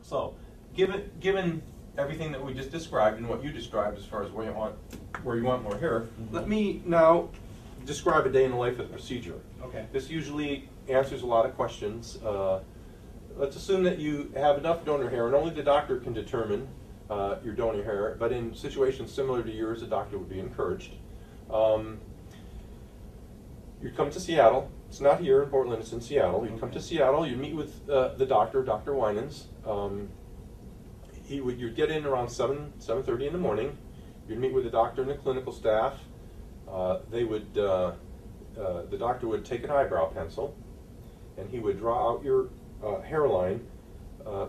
So, given everything that we just described and what you described as far as where you want more hair, let me now describe a day in the life of the procedure. Okay. This usually answers a lot of questions. Let's assume that you have enough donor hair, and only the doctor can determine your donor hair, but in situations similar to yours, the doctor would be encouraged. You'd come to Seattle. It's not here in Portland, it's in Seattle. You'd come to Seattle, you'd meet with the doctor, Dr. Winans. You'd get in around 7:30 in the morning. You'd meet with the doctor and the clinical staff. The doctor would take an eyebrow pencil, and he would draw out your hairline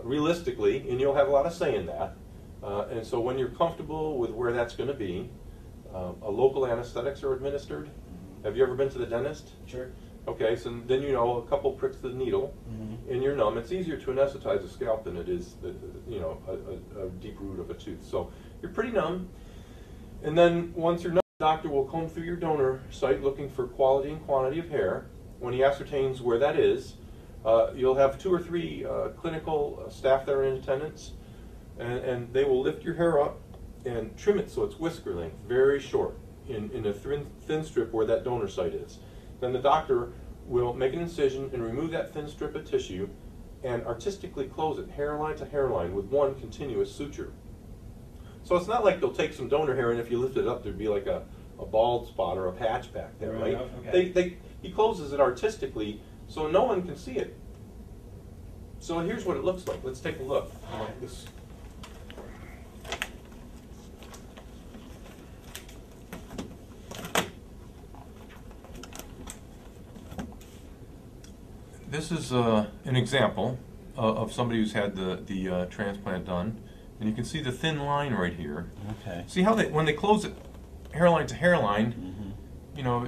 realistically, and you'll have a lot of say in that. And so when you're comfortable with where that's going to be, local anesthetics are administered. Have you ever been to the dentist? Sure. Okay, so then you know a couple pricks of the needle, and you're numb. It's easier to anesthetize a scalp than it is, a deep root of a tooth. So you're pretty numb. And then once you're numb, the doctor will comb through your donor site looking for quality and quantity of hair. When he ascertains where that is, you'll have 2 or 3 clinical staff that are in attendance, and they will lift your hair up and trim it so it's whisker length, very short, in a thin strip where that donor site is. Then the doctor will make an incision and remove that thin strip of tissue and artistically close it hairline to hairline with one continuous suture. So it's not like they'll take some donor hair and if you lift it up there'd be like a bald spot or a patch back there, right? Okay. He closes it artistically so no one can see it. So here's what it looks like. Let's take a look. This is an example of somebody who's had the transplant done, and you can see the thin line right here. Okay. See how when they close it hairline to hairline, you know,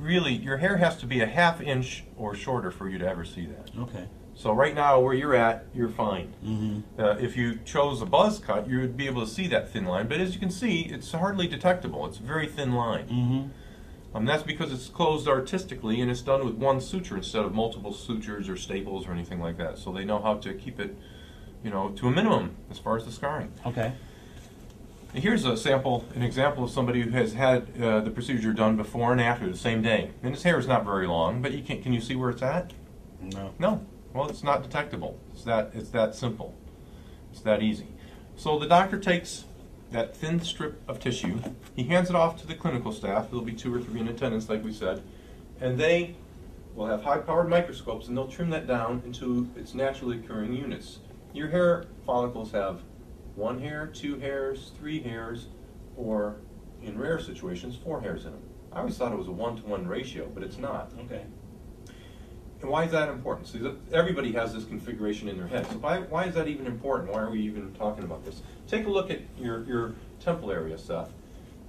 your hair has to be a ½ inch or shorter for you to ever see that. Okay. So right now where you're at, you're fine. If you chose a buzz cut, you would be able to see that thin line, but as you can see, it's hardly detectable. It's a very thin line. That's because it's closed artistically and it's done with one suture instead of multiple sutures or staples or anything like that. So they know how to keep it, you know, to a minimum as far as the scarring. Okay. Here's an example of somebody who has had the procedure done before and after the same day. And his hair is not very long, but can you see where it's at? No. No. Well, it's not detectable. It's that simple. It's that easy. So the doctor takes that thin strip of tissue, he hands it off to the clinical staff. There'll be 2 or 3 in attendance, like we said, and they will have high-powered microscopes, and they'll trim that down into its naturally occurring units. Your hair follicles have 1 hair, 2 hairs, 3 hairs, or in rare situations, 4 hairs in them. I always thought it was a 1-to-1 ratio, but it's not. Okay. And why is that important? So everybody has this configuration in their head. So why is that even important? Why are we even talking about this? Take a look at your temple area, Seth.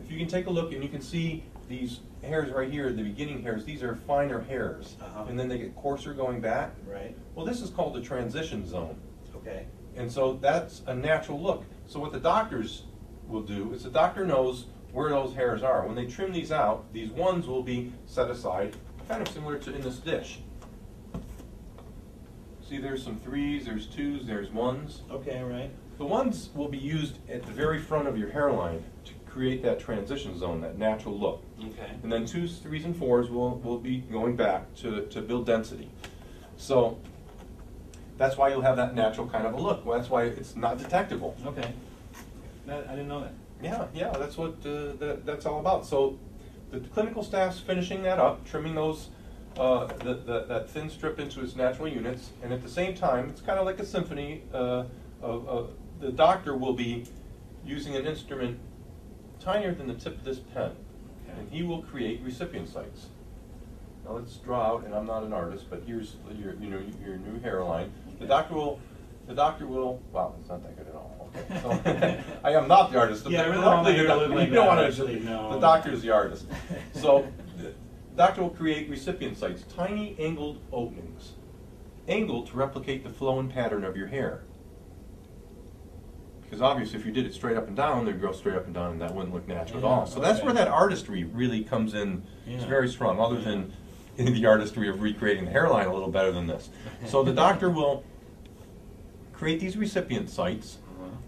If you can take a look and you can see these hairs right here, the beginning hairs, these are finer hairs. And then they get coarser going back. Right. Well, this is called the transition zone. Okay. And so that's a natural look. So what the doctors will do is the doctor knows where those hairs are. When they trim these out, these ones will be set aside, kind of similar to in this dish. See, there's some 3s, there's 2s, there's 1s. Okay, right. The 1s will be used at the very front of your hairline to create that transition zone, that natural look. Okay. And then 2s, 3s, and 4s will be going back to build density. So that's why you'll have that natural kind of a look. Well, that's why it's not detectable. Okay. I didn't know that. Yeah, that's what that's all about. So the clinical staff's finishing that up, trimming those that thin strip into its natural units, and at the same time, it's kind of like a symphony. The doctor will be using an instrument tinier than the tip of this pen, and he will create recipient sites. Now let's draw out, and I'm not an artist, but here's your new hairline. The doctor will. Wow, it's not that good at all. Okay, so I am not the artist. Yeah, I really don't want my hair to look like that, actually, no. The doctor is the artist. So the doctor will create recipient sites, tiny angled openings, angled to replicate the flow and pattern of your hair. Because obviously, if you did it straight up and down, they'd grow straight up and down, and that wouldn't look natural at all. So that's where that artistry really comes in. It's very strong. Other than in the artistry of recreating the hairline a little better than this. So the doctor will create these recipient sites,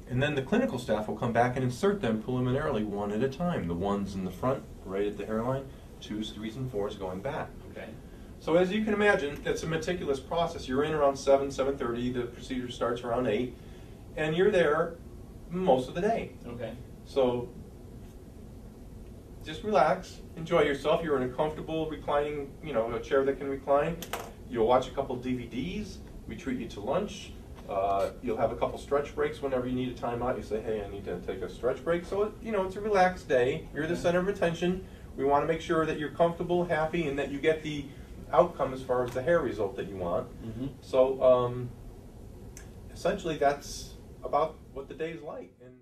and then the clinical staff will come back and insert them preliminarily one at a time. The ones in the front, right at the hairline, 2s, 3s, and 4s going back. Okay. So as you can imagine, it's a meticulous process. You're in around 7, 7:30, the procedure starts around 8, and you're there most of the day. Okay. So just relax, enjoy yourself. You're in a comfortable reclining, a chair that can recline. You'll watch a couple DVDs. We treat you to lunch. You'll have a couple stretch breaks whenever you need a time out. You say, hey, I need to take a stretch break. So, it's a relaxed day. You're the center of attention. We want to make sure that you're comfortable, happy, and that you get the outcome as far as the hair result that you want. So, essentially, that's about what the day is like. And